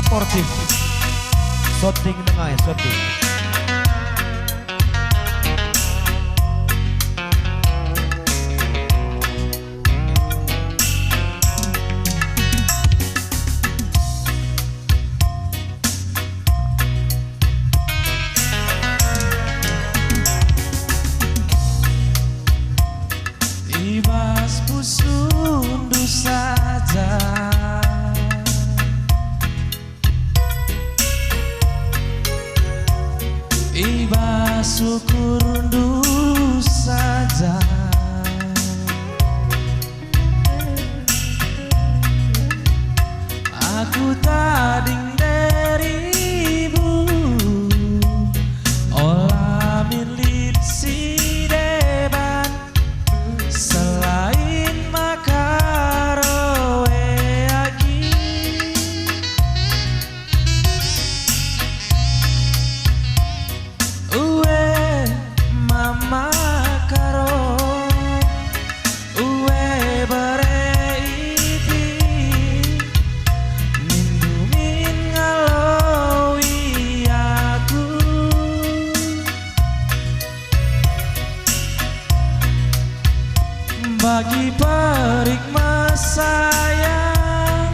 sportif. Shooting tengah ya, shooting. Ibasku sundu saja, ibas syukur rundu saja. Aku tading deribu olah milit si deban selain makarowe agi. Uwe mama karo uwe bereiti mindumin ngalowi aku. Bagi perikma sayang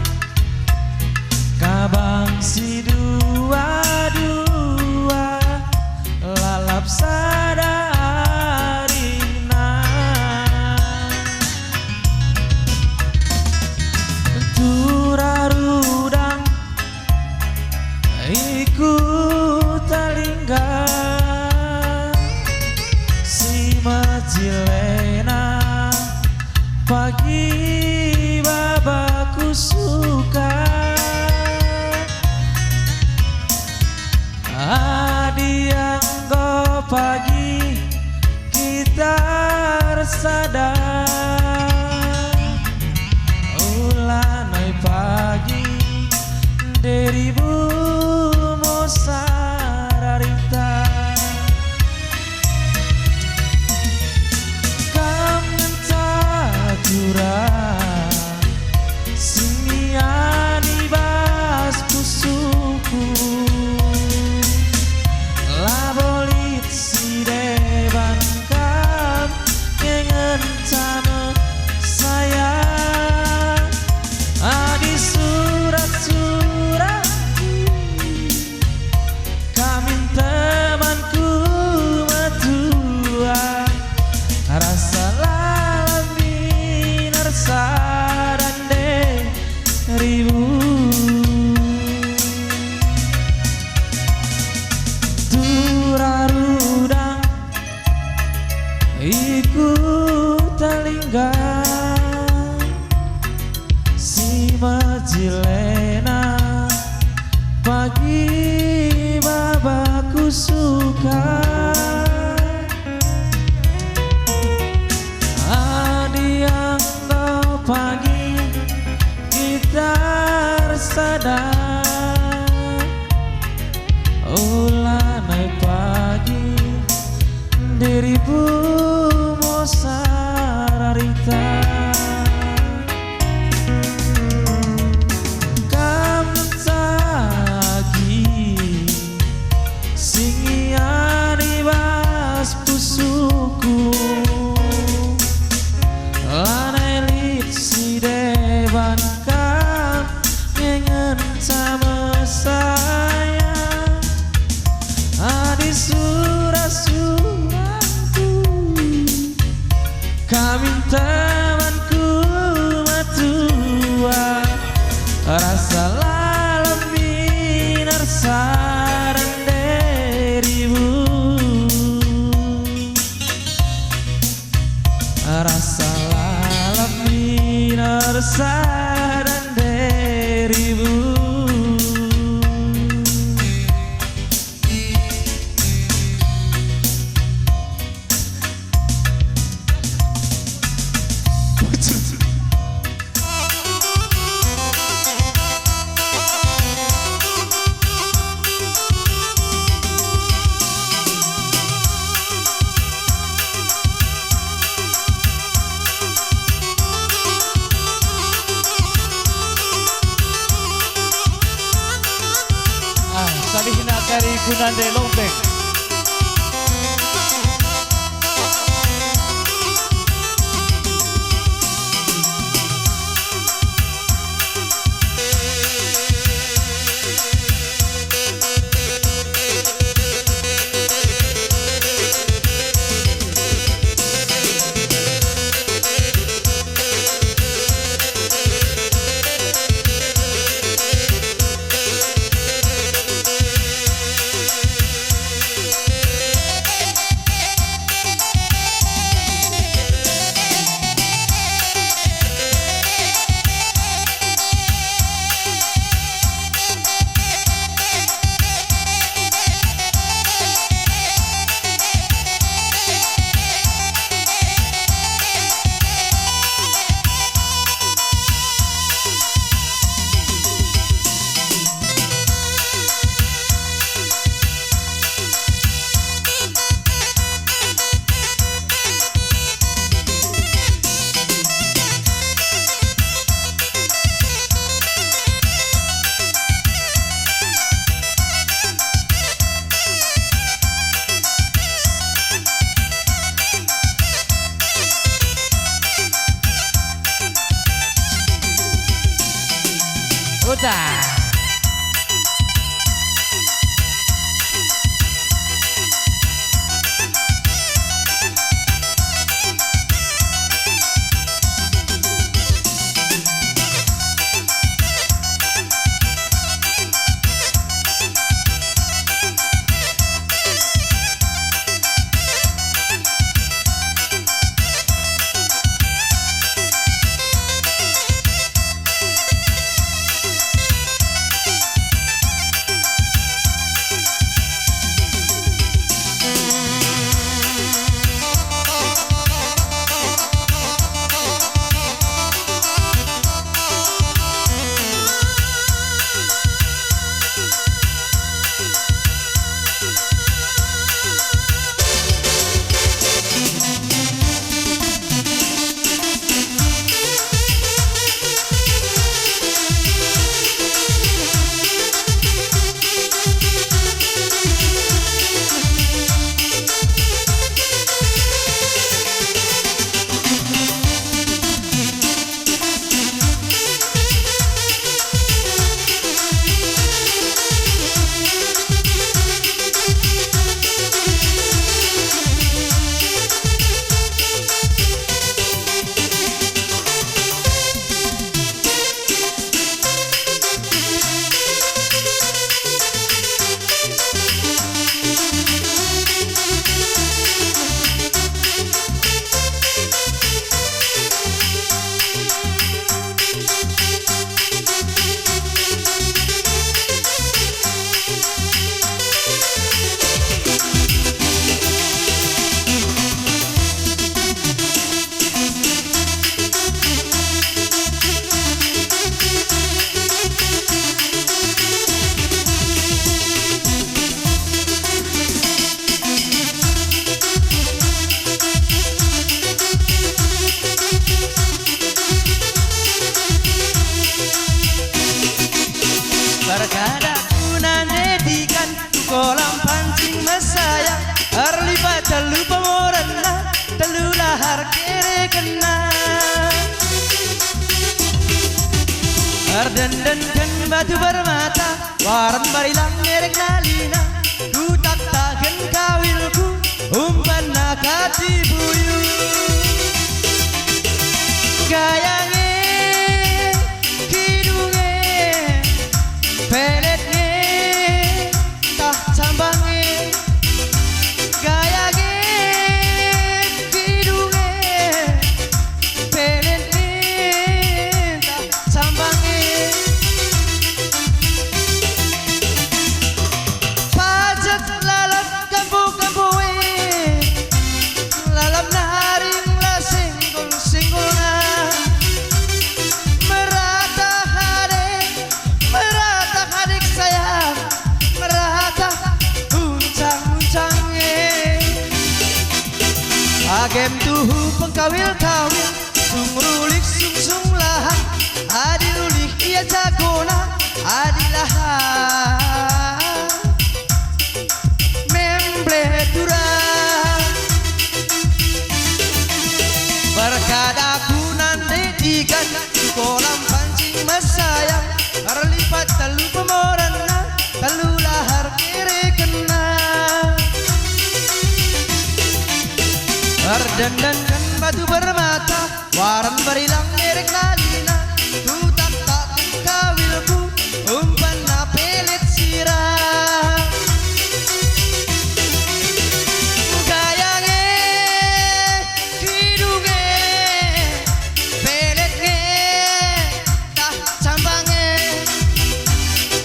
kabang si dua-dua lalap sadarina turarudang ikut talinggang si majilena pagi babaku suka adiang go pagi kita sadar ulanai pagi deribu mosararita sinian ibas pusuku labolit si deban kam kengen sama sayang adi surat-suratku kamin temanku matua rasa saran de ribu turarudang ikut talinggang si majilena pagi babaku suka pagi kita sadar ulanai pagi diribu mosararita kamu tagi singian ibas pusuku si dewan kam ngengen sama sayang adi surat-suratku kami temanku matua rasa lalem binar saran deribu rasa saran deribu. Gunande Lombeng. Udah. Berkada kunane dikan kolam pancing mesaya arlibat telu pamorana telu lahar kere kena ardenden kan batu bermata waran barilang merek nalina ku tak taken kawilku umpan nakati buyu gayange kidunge penetnya tak sambange gayage hidunge penetnya tak sambange pajak lalap kampu-kampuwe lalap naring la singgul-singgulna merata hadik sayang merata uncang-uncangnya agem tuhu pengkawil-kawil sungrulik sung-sung lahan adilulik ia jagona adilahan dandankan batu permata, waran barilang merek lalina, ku tak kawilku, umpan pelet sirah. Gayange, hidunge, peletnge, tak cambange.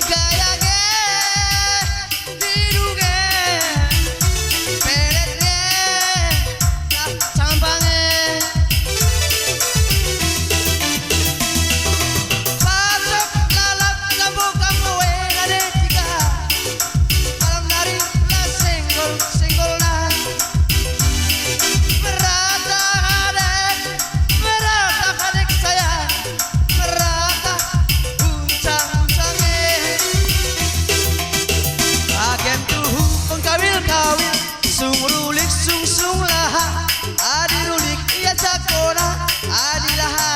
Gayange, hidunge, peletnge, tak cambange. Pasok lalap kamu ada tiga, malam nari lah senggol nah. Merata hadek saya, merata uncang-uncangnya. Agen tuhu pengkawil-kawil, sung rulik sung laha, adi rulik ia cakona, adi laha.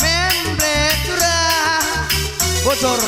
Membre turah bocor.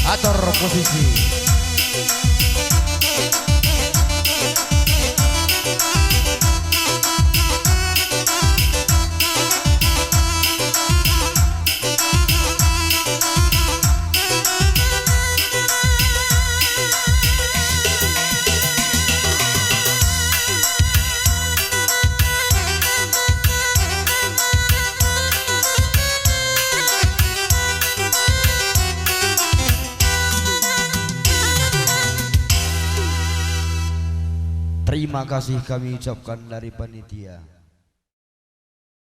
Atur posisi. Terima kasih kami ucapkan dari panitia.